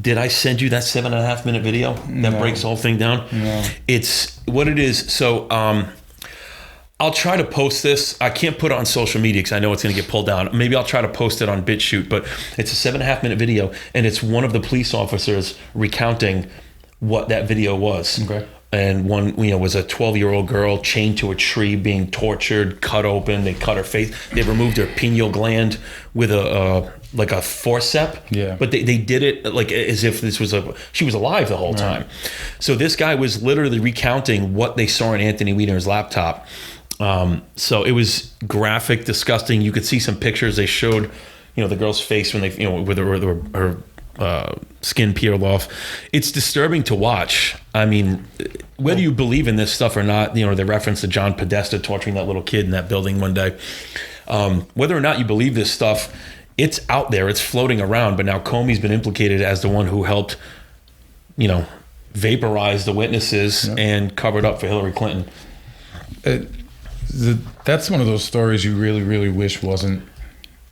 Did I send you that 7.5 minute video that breaks the whole thing down? No. It's what it is. So I'll try to post this. I can't put it on social media because I know it's going to get pulled down. Maybe I'll try to post it on BitChute, but it's a 7.5 minute video, and it's one of the police officers recounting what that video was. Okay. And one, was a 12-year-old girl chained to a tree, being tortured, cut open. They cut her face. They removed her pineal gland with a forceps. Yeah. But they did it like as if she was alive the whole time. So this guy was literally recounting what they saw on Anthony Weiner's laptop. So it was graphic, disgusting. You could see some pictures. They showed, the girl's face when they, with her skin peeled off. It's disturbing to watch. I mean, whether you believe in this stuff or not, they reference to John Podesta torturing that little kid in that building one day. Whether or not you believe this stuff, it's out there, it's floating around. But now Comey's been implicated as the one who helped, vaporize the witnesses and covered up for Hillary Clinton. That's one of those stories you really, really wish wasn't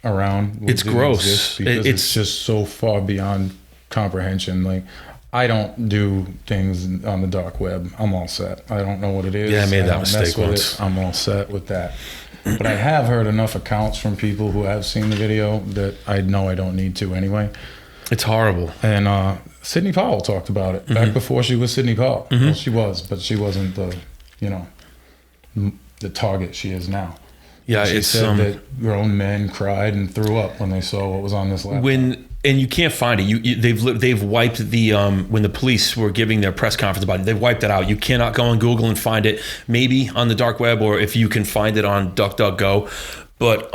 around. It's gross because it's just so far beyond comprehension. Like, I don't do things on the dark web. I'm all set. I don't know what it is. Yeah, I made that mistake once. I'm all set with that. But I have heard enough accounts from people who have seen the video that I know I don't need to anyway. It's horrible. And Sidney Powell talked about it back before she was Sidney Powell. Well, she was, but she wasn't the target she is now. Yeah, she said that grown men cried and threw up when they saw what was on this laptop. And you can't find it. They've wiped the when the police were giving their press conference about it. They've wiped it out. You cannot go on Google and find it. Maybe on the dark web, or if you can find it on DuckDuckGo. But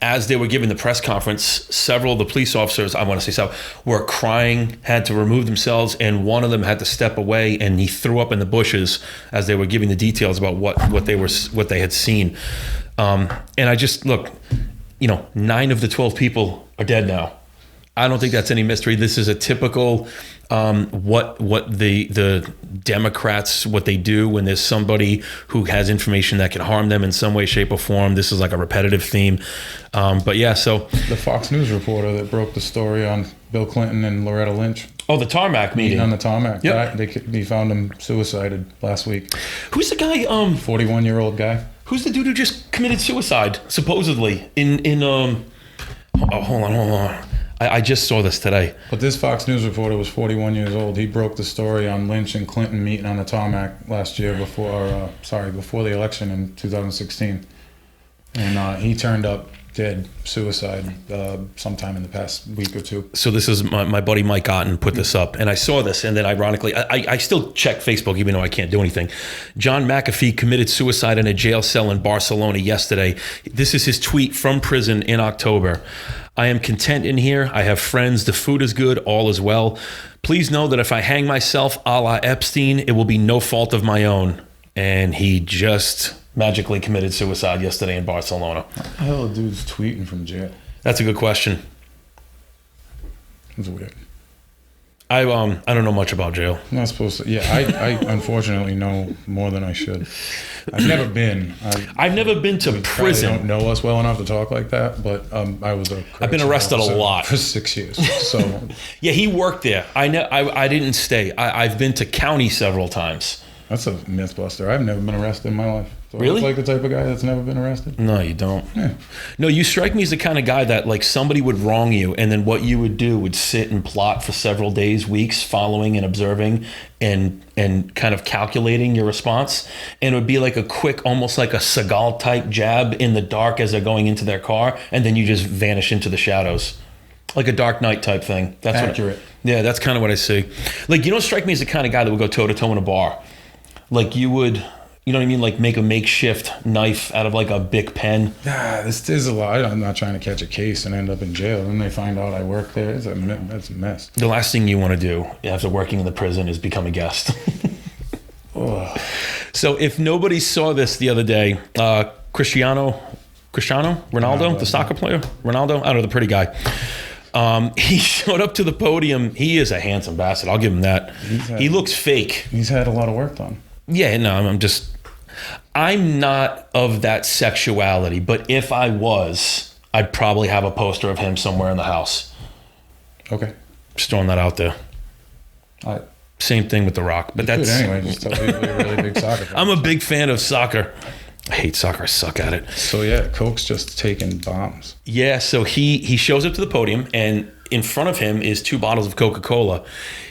as they were giving the press conference, several of the police officers, I want to say so, were crying, had to remove themselves, and one of them had to step away, and he threw up in the bushes as they were giving the details about what they had seen. And I just look, 9 of the 12 people are dead now. I don't think that's any mystery. This is a typical what the Democrats, what they do when there's somebody who has information that can harm them in some way, shape, or form. This is like a repetitive theme. But yeah, so the Fox News reporter that broke the story on Bill Clinton and Loretta Lynch. Oh, the tarmac meeting. On the tarmac. Yeah. They found him suicided last week. Who's the guy? 41-year-old guy. Who's the dude who just committed suicide, supposedly, hold on. I just saw this today. But this Fox News reporter was 41 years old. He broke the story on Lynch and Clinton meeting on the tarmac last year before the election in 2016. And he turned up dead, suicide, sometime in the past week or two. So this is my buddy Mike Otten put this up, and I saw this, and then ironically, I still check Facebook even though I can't do anything. John McAfee committed suicide in a jail cell in Barcelona yesterday. This is his tweet from prison in October. I am content in here. I have friends. The food is good. All is well. Please know that if I hang myself a la Epstein, it will be no fault of my own. And he just magically committed suicide yesterday in Barcelona. What the hell are dudes tweeting from jail? That's a good question. It's weird. I don't know much about jail. I'm not supposed to. Yeah, I unfortunately know more than I should. I've never been. I've never been to prison. Don't know us well enough to talk like that, but I've been arrested a lot for 6 years. So yeah, he worked there. I didn't stay. I've been to county several times. That's a myth buster. I've never been arrested in my life. So Really? Like the type of guy that's never been arrested? No, you don't. Yeah. No, you strike me as the kind of guy that like somebody would wrong you, and then what you would do would sit and plot for several days, weeks, following and observing and kind of calculating your response. And it would be like a quick, almost like a Seagal type jab in the dark as they're going into their car, and then you just vanish into the shadows. Like a Dark Knight type thing. That's accurate. Yeah, that's kind of what I see. Like, you don't strike me as the kind of guy that would go toe-to-toe in a bar. Like you would, you know what I mean? Like make a makeshift knife out of like a Bic pen. This is a lot. I'm not trying to catch a case and end up in jail. And they find out I work there. That's a mess. The last thing you want to do after working in the prison is become a guest. Oh. So if nobody saw this the other day, Cristiano Ronaldo, the soccer player, Ronaldo, I don't know, the pretty guy. He showed up to the podium. He is a handsome bastard. I'll give him that. He looks fake. He's had a lot of work done. Yeah, no, I'm not of that sexuality, but if I was, I'd probably have a poster of him somewhere in the house. Okay. Just throwing that out there. Same thing with The Rock, but that's anyway. Just tell people you're a really big soccer fan. I'm a big fan of soccer. I hate soccer. I suck at it. So yeah, Coke's just taking bombs. Yeah. So he shows up to the podium, and in front of him is 2 bottles of Coca-Cola.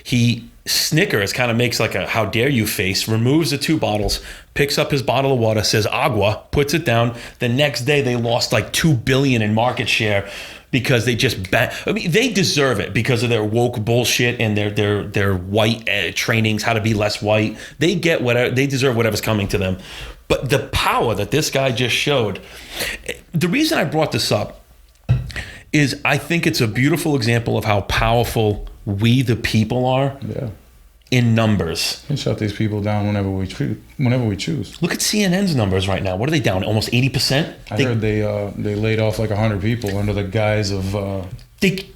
He snickers, kind of makes like a "how dare you" face, removes the 2 bottles, picks up his bottle of water, says "agua," puts it down. The next day, they lost like $2 billion in market share. Because they just they deserve it because of their woke bullshit and their white trainings, how to be less white. They get whatever, they deserve whatever's coming to them. But the power that this guy just showed, the reason I brought this up is I think it's a beautiful example of how powerful we the people are. Yeah. In numbers. We can shut these people down whenever we choose. Look at CNN's numbers right now. What are they down? Almost 80%? I heard they laid off like 100 people under the guise of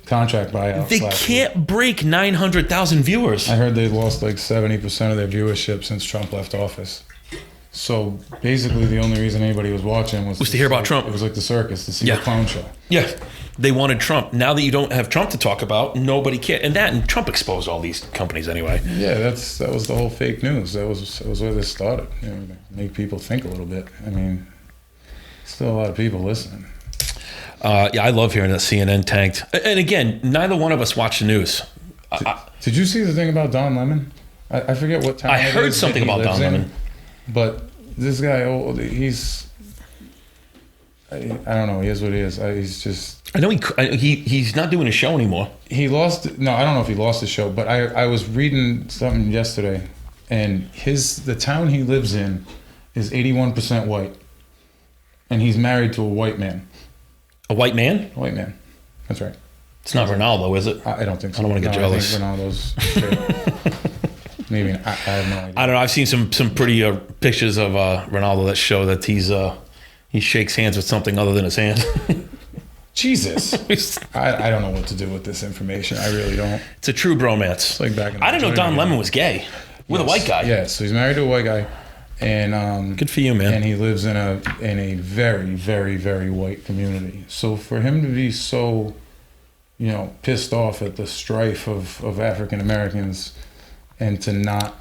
contract buyouts. They can't break 900,000 viewers. I heard they lost like 70% of their viewership since Trump left office. So basically the only reason anybody was watching was to hear about Trump. It was like the circus, to see a clown show. Yeah. They wanted Trump. Now that you don't have Trump to talk about, nobody cares. And Trump exposed all these companies anyway. Yeah, that was the whole fake news. That was where this started. You know, make people think a little bit. I mean, still a lot of people listening. Yeah, I love hearing that CNN tanked. And again, neither one of us watch the news. Did you see the thing about Don Lemon? I forget what town. I heard something about Don Lemon. But this guy, I don't know. He is what he is. He's just. I know he's not doing a show anymore. He lost. No, I don't know if he lost the show, but I was reading something yesterday, and the town he lives in is 81% white, and he's married to a white man. A white man? A white man. That's right. It's not Ronaldo, is it? I don't think so. I don't want to get jealous. I think Ronaldo's. Maybe I have no idea. I don't know. I've seen some pretty pictures of Ronaldo that show that he shakes hands with something other than his hand. Jesus. I don't know what to do with this information. I really don't. It's a true bromance. It's like back in I didn't know Don Lemon was gay. With a white guy. Yeah, so he's married to a white guy. And good for you, man. And he lives in a very, very, very white community. So for him to be so, pissed off at the strife of African Americans and to not,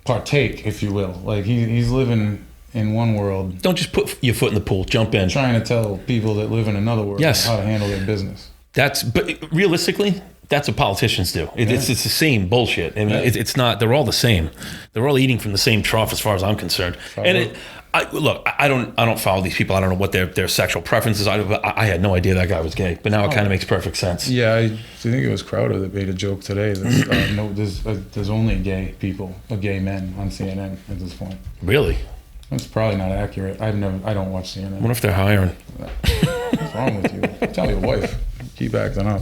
partake, if you will. Like he's living in one world. Don't just put your foot in the pool. Jump in. Trying to tell people that live in another world how to handle their business. But realistically, that's what politicians do. It's the same bullshit. I mean, it's not. They're all the same. They're all eating from the same trough, as far as I'm concerned. Look, I don't follow these people. I don't know what their sexual preferences are. I had no idea that guy was gay, but now it kind of makes perfect sense. Yeah, I think it was Crowder that made a joke today. That, there's only gay men on CNN at this point. Really? That's probably not accurate. I don't watch CNN. What if they're hiring? What's wrong with you? Tell your wife. Keep acting up.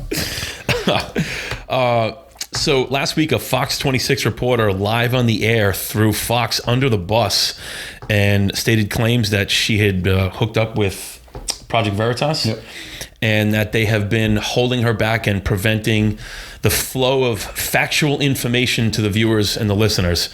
So last week, a Fox 26 reporter live on the air threw Fox under the bus and stated claims that she had hooked up with Project Veritas, and that they have been holding her back and preventing the flow of factual information to the viewers and the listeners.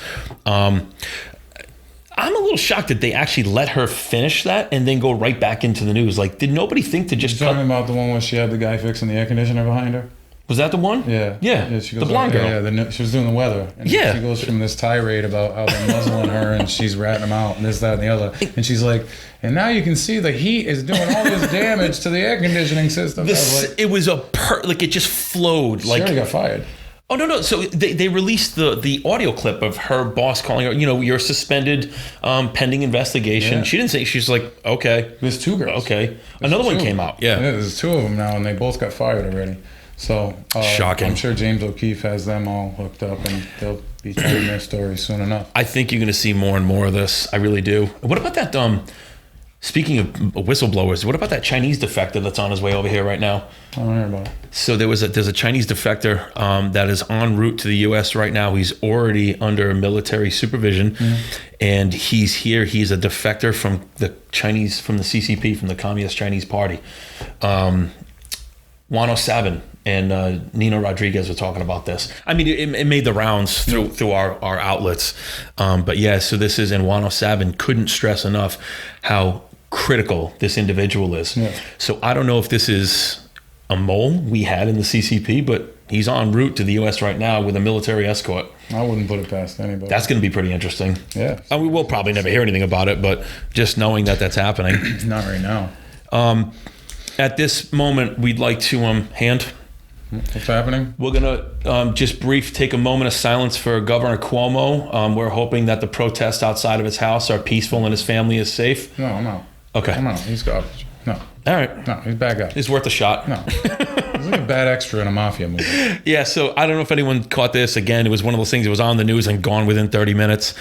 I'm a little shocked that they actually let her finish that and then go right back into the news. Like, did nobody think to just... You're talking about the one where she had the guy fixing the air conditioner behind her? Was that the one? Yeah. She goes, the blonde girl. Yeah, she was doing the weather. And she goes from this tirade about how they're muzzling her and she's ratting them out and this, that, and the other. And she's like, and now you can see the heat is doing all this damage to the air conditioning system. It was it just flowed. She already got fired. Oh, no. So they released the audio clip of her boss calling her, you're suspended pending investigation. Yeah. She didn't say, she's like, okay. There's 2 girls. Okay. Another one came out. Yeah. There's 2 of them now, and they both got fired already. So shocking. I'm sure James O'Keefe has them all hooked up, and they'll be telling their story soon enough. I think you're going to see more and more of this. I really do. What about that, speaking of whistleblowers, what about that Chinese defector that's on his way over here right now? I don't hear about it. So there's a Chinese defector that is en route to the U.S. right now. He's already under military supervision, and he's here. He's a defector from the CCP, from the Communist Chinese Party. 107 and Nino Rodriguez were talking about this. I mean, it made the rounds through our outlets. But yeah, so this is in 107. Couldn't stress enough how critical this individual is. Yeah. So I don't know if this is a mole we had in the CCP, but he's en route to the U.S. right now with a military escort. I wouldn't put it past anybody. That's going to be pretty interesting. Yeah. And we will probably never hear anything about it, but just knowing that that's happening. Not right now. At this moment, we'd like to hand. What's happening? We're going to just take a moment of silence for Governor Cuomo. We're hoping that the protests outside of his house are peaceful and his family is safe. No, I'm out. Okay. I'm out. He's garbage. No. All right. No, he's a bad guy. It's worth a shot. No. He's like a bad extra in a mafia movie. Yeah, so I don't know if anyone caught this. Again, it was one of those things that was on the news and gone within 30 minutes.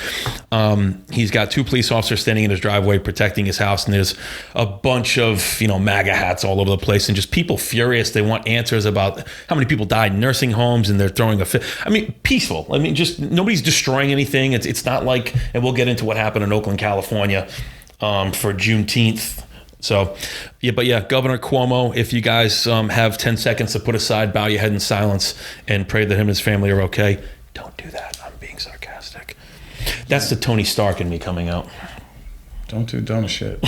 He's got 2 police officers standing in his driveway protecting his house, and there's a bunch of, MAGA hats all over the place, and just people furious. They want answers about how many people died in nursing homes, and they're throwing a fit. I mean, peaceful. I mean, just nobody's destroying anything. It's not like, and we'll get into what happened in Oakland, California for Juneteenth. So, Governor Cuomo, if you guys have 10 seconds to put aside, bow your head in silence and pray that him and his family are okay. Don't do that. I'm being sarcastic. That's the Tony Stark in me coming out. Don't do dumb shit.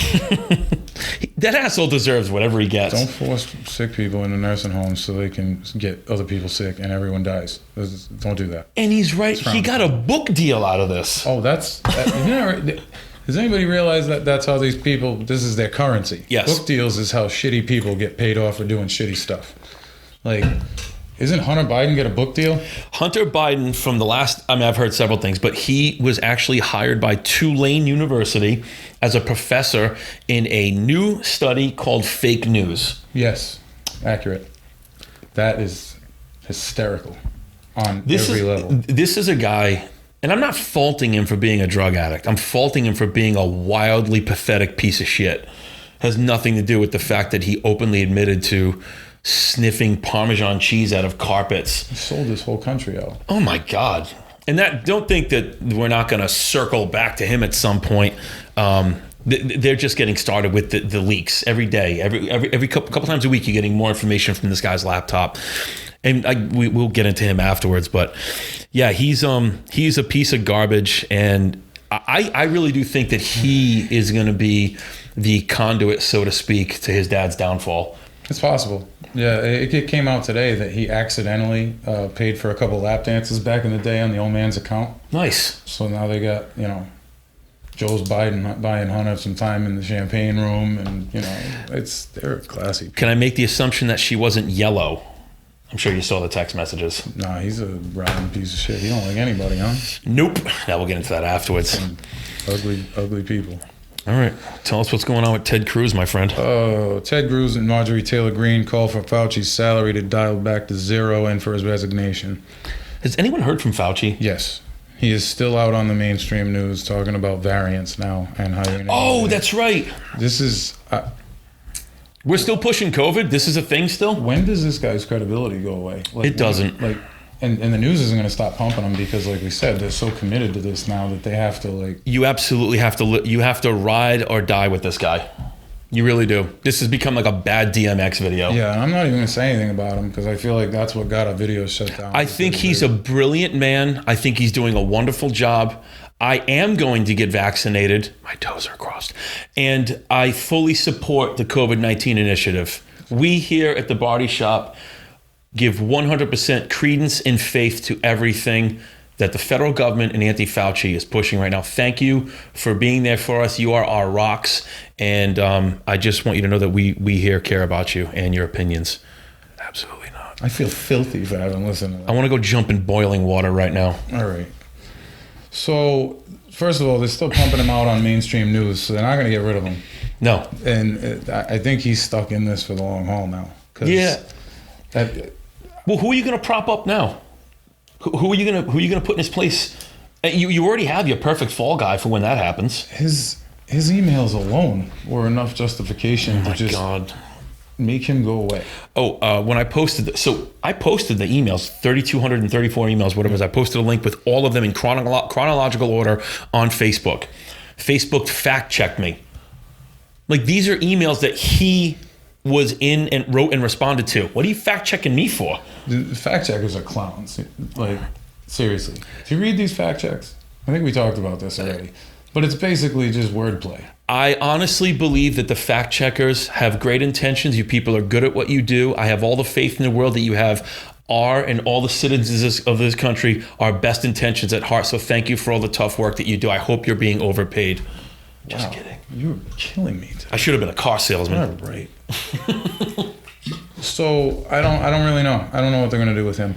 That asshole deserves whatever he gets. Don't force sick people into nursing homes so they can get other people sick and everyone dies. Don't do that. And he's right. He got a book deal out of this. Oh, does anybody realize that that's how these people, this is their currency? Yes. Book deals is how shitty people get paid off for doing shitty stuff. Like, isn't Hunter Biden get a book deal? Hunter Biden, from the last, I've heard several things, but he was actually hired by Tulane University as a professor in a new study called fake news. Yes, accurate. That is hysterical on every level. This is a guy, and I'm not faulting him for being a drug addict. I'm faulting him for being a wildly pathetic piece of shit. Has nothing to do with the fact that he openly admitted to sniffing Parmesan cheese out of carpets. He sold this whole country out. Oh my God. And don't think that we're not going to circle back to him at some point. They're just getting started with the leaks every day. Every couple times a week, you're getting more information from this guy's laptop. And we'll get into him afterwards, but yeah, he's a piece of garbage, and I really do think that he is going to be the conduit, so to speak, to his dad's downfall. It's possible. Yeah, it came out today that he accidentally paid for a couple lap dances back in the day on the old man's account. Nice. So now they got, Joe's Biden buying Hunter some time in the champagne room, and they're classy. Can I make the assumption that she wasn't yellow? I'm sure you saw the text messages. Nah, he's a rotten piece of shit. He don't like anybody, huh? Nope. Now we'll get into that afterwards. Some ugly people. All right. Tell us what's going on with Ted Cruz, my friend. Ted Cruz and Marjorie Taylor Greene called for Fauci's salary to dial back to 0 and for his resignation. Has anyone heard from Fauci? Yes. He is still out on the mainstream news talking about variants now and how you're going to... that's right. This is... We're still pushing COVID? This is a thing still? When does this guy's credibility go away? It doesn't. And the news isn't going to stop pumping them because, like we said, they're so committed to this now that they have to, You absolutely have to. You have to ride or die with this guy. You really do. This has become like a bad DMX video. Yeah, and I'm not even going to say anything about him because I feel like that's what got our video shut down. I think he's a brilliant man. I think he's doing a wonderful job. I am going to get vaccinated. My toes are crossed. And I fully support the COVID-19 initiative. We here at the Barty Shop give 100% credence and faith to everything that the federal government and Anthony Fauci is pushing right now. Thank you for being there for us. You are our rocks. And I just want you to know that we here care about you and your opinions. Absolutely not. I feel filthy for having listened to that. I want to go jump in boiling water right now. All right. So, first of all, they're still pumping him out on mainstream news, so they're not going to get rid of him. No. And I think he's stuck in this for the long haul now. Yeah. Well, who are you going to prop up now? Who are you going to put in his place? You already have your perfect fall guy for when that happens. His emails alone were enough justification to just make him go away. When I posted I posted the emails, 3,234 emails, whatever it was. I posted a link with all of them in chronological order on Facebook. Facebook fact-checked me. These are emails that he was in and wrote and responded to. What are you fact-checking me for? The fact-checkers are clowns. Seriously. If you read these fact-checks, I think we talked about this already. But it's basically just wordplay. I honestly believe that the fact checkers have great intentions. You people are good at what you do. I have all the faith in the world that you have and all the citizens of this country are best intentions at heart. So thank you for all the tough work that you do. I hope you're being overpaid. Just kidding. You're killing me today. I should have been a car salesman. All right. So I don't really know. I don't know what they're gonna do with him.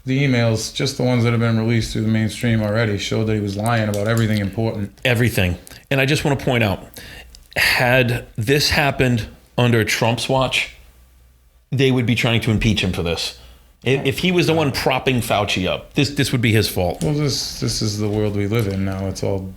The emails, just the ones that have been released through the mainstream already, showed that he was lying about everything important. Everything. And I just want to point out, had this happened under Trump's watch, they would be trying to impeach him for this. If he was the one propping Fauci up, this would be his fault. Well, this is the world we live in now. It's all,